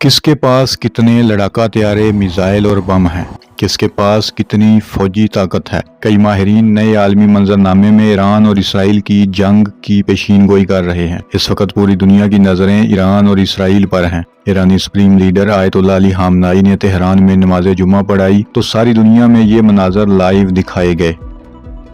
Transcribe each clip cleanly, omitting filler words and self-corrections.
کس کے پاس کتنے لڑاکا طیارے، میزائل اور بم ہیں؟ کس کے پاس کتنی فوجی طاقت ہے؟ کئی ماہرین نئے عالمی منظرنامے میں ایران اور اسرائیل کی جنگ کی پیشین گوئی کر رہے ہیں۔ اس وقت پوری دنیا کی نظریں ایران اور اسرائیل پر ہیں۔ ایرانی سپریم لیڈر آیت اللہ علی خامنائی نے تہران میں نماز جمعہ پڑھائی تو ساری دنیا میں یہ مناظر لائیو دکھائے گئے۔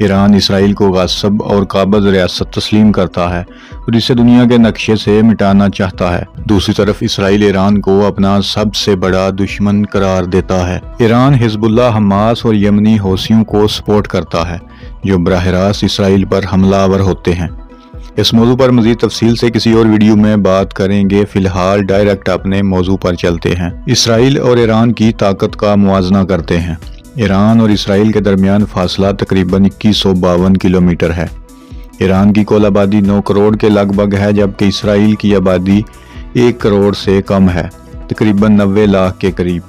ایران اسرائیل کو غاصب اور قابض ریاست تسلیم کرتا ہے اور اسے دنیا کے نقشے سے مٹانا چاہتا ہے۔ دوسری طرف اسرائیل ایران کو اپنا سب سے بڑا دشمن قرار دیتا ہے۔ ایران حزب اللہ، حماس اور یمنی حوثیوں کو سپورٹ کرتا ہے جو براہ راست اسرائیل پر حملہ آور ہوتے ہیں۔ اس موضوع پر مزید تفصیل سے کسی اور ویڈیو میں بات کریں گے، فی الحال ڈائریکٹ اپنے موضوع پر چلتے ہیں۔ اسرائیل اور ایران کی طاقت کا موازنہ کرتے ہیں۔ ایران اور اسرائیل کے درمیان فاصلہ تقریباً 2152 کلومیٹر ہے۔ ایران کی کل آبادی 9 کروڑ کے لگ بھگ ہے، جبکہ اسرائیل کی آبادی 1 کروڑ سے کم ہے، تقریباً 90 لاکھ کے قریب۔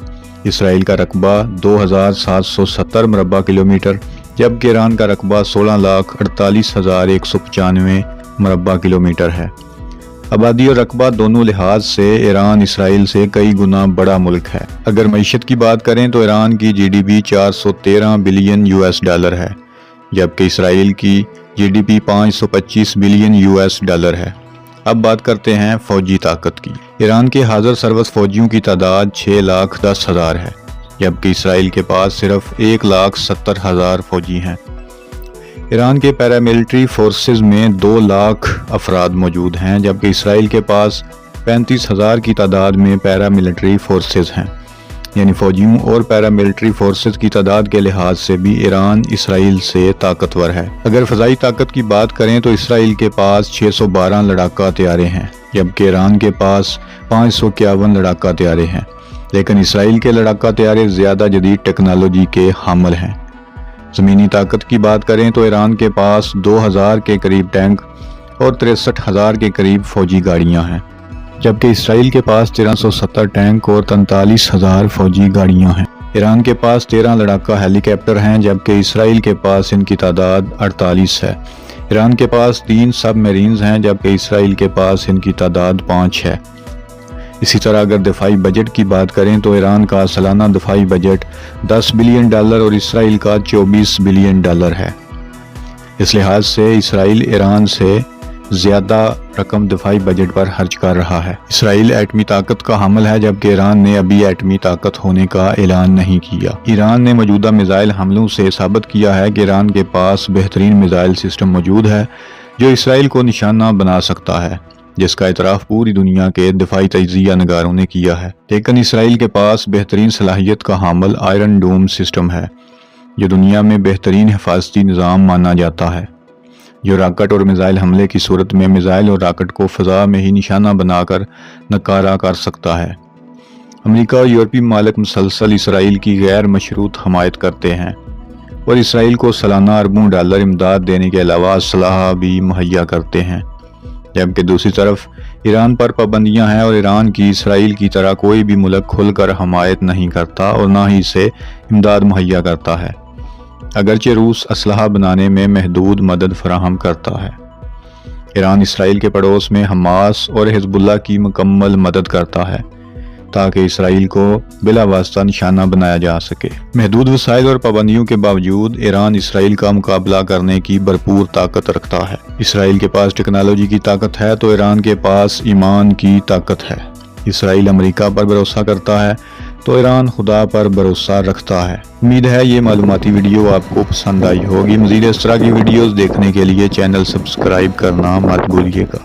اسرائیل کا رقبہ 2770 مربع کلومیٹر، جبکہ ایران کا رقبہ 16,48,195 مربع کلومیٹر ہے۔ آبادی اور رقبہ دونوں لحاظ سے ایران اسرائیل سے کئی گنا بڑا ملک ہے۔ اگر معیشت کی بات کریں تو ایران کی جی ڈی پی 413 بلین $، ہے، جبکہ اسرائیل کی جی ڈی پی 525 بلین $۔ ہے۔ اب بات کرتے ہیں فوجی طاقت کی۔ ایران کے حاضر سروس فوجیوں کی تعداد 6,10,000 ہے، جبکہ اسرائیل کے پاس صرف 1,70,000 فوجی ہیں۔ ایران کے پیراملٹری فورسز میں 2 لاکھ افراد موجود ہیں، جبکہ اسرائیل کے پاس 35,000 کی تعداد میں پیراملٹری فورسز ہیں، یعنی فوجیوں اور پیراملٹری فورسز کی تعداد کے لحاظ سے بھی ایران اسرائیل سے طاقتور ہے۔ اگر فضائی طاقت کی بات کریں تو اسرائیل کے پاس 612 لڑاکا طیارے ہیں، جبکہ ایران کے پاس 551 لڑاکا طیارے ہیں، لیکن اسرائیل کے لڑاکا طیارے زیادہ جدید ٹیکنالوجی کے حامل ہیں۔ زمینی طاقت کی بات کریں تو ایران کے پاس 2000 کے قریب ٹینک اور 63,000 کے قریب فوجی گاڑیاں ہیں، جبکہ اسرائیل کے پاس 1370 ٹینک اور 43,000 فوجی گاڑیاں ہیں۔ ایران کے پاس 13 لڑاکا ہیلی کاپٹر ہیں، جبکہ اسرائیل کے پاس ان کی تعداد 48 ہے۔ ایران کے پاس 3 سب میرینز ہیں، جبکہ اسرائیل کے پاس ان کی تعداد 5 ہے۔ اسی طرح اگر دفاعی بجٹ کی بات کریں تو ایران کا سالانہ دفاعی بجٹ $10 بلین اور اسرائیل کا $24 بلین ہے۔ اس لحاظ سے اسرائیل ایران سے زیادہ رقم دفاعی بجٹ پر خرچ کر رہا ہے۔ اسرائیل ایٹمی طاقت کا حامل ہے، جبکہ ایران نے ابھی ایٹمی طاقت ہونے کا اعلان نہیں کیا۔ ایران نے موجودہ میزائل حملوں سے ثابت کیا ہے کہ ایران کے پاس بہترین میزائل سسٹم موجود ہے جو اسرائیل کو نشانہ بنا سکتا ہے، جس کا اعتراف پوری دنیا کے دفاعی تجزیہ نگاروں نے کیا ہے۔ لیکن اسرائیل کے پاس بہترین صلاحیت کا حامل آئرن ڈوم سسٹم ہے، جو دنیا میں بہترین حفاظتی نظام مانا جاتا ہے، جو راکٹ اور میزائل حملے کی صورت میں میزائل اور راکٹ کو فضا میں ہی نشانہ بنا کر ناکارہ کر سکتا ہے۔ امریکہ اور یورپی ممالک مسلسل اسرائیل کی غیر مشروط حمایت کرتے ہیں اور اسرائیل کو سالانہ اربوں ڈالر امداد دینے کے علاوہ اسلحہ بھی مہیا کرتے ہیں، جبکہ دوسری طرف ایران پر پابندیاں ہیں اور ایران کی اسرائیل کی طرح کوئی بھی ملک کھل کر حمایت نہیں کرتا اور نہ ہی اسے امداد مہیا کرتا ہے، اگرچہ روس اسلحہ بنانے میں محدود مدد فراہم کرتا ہے۔ ایران اسرائیل کے پڑوس میں حماس اور حزب اللہ کی مکمل مدد کرتا ہے تاکہ اسرائیل کو بلا واسطہ نشانہ بنایا جا سکے۔ محدود وسائل اور پابندیوں کے باوجود ایران اسرائیل کا مقابلہ کرنے کی بھرپور طاقت رکھتا ہے۔ اسرائیل کے پاس ٹیکنالوجی کی طاقت ہے تو ایران کے پاس ایمان کی طاقت ہے۔ اسرائیل امریکہ پر بھروسہ کرتا ہے تو ایران خدا پر بھروسہ رکھتا ہے۔ امید ہے یہ معلوماتی ویڈیو آپ کو پسند آئی ہوگی۔ مزید اس طرح کی ویڈیوز دیکھنے کے لیے چینل سبسکرائب کرنا مت بھولیے گا۔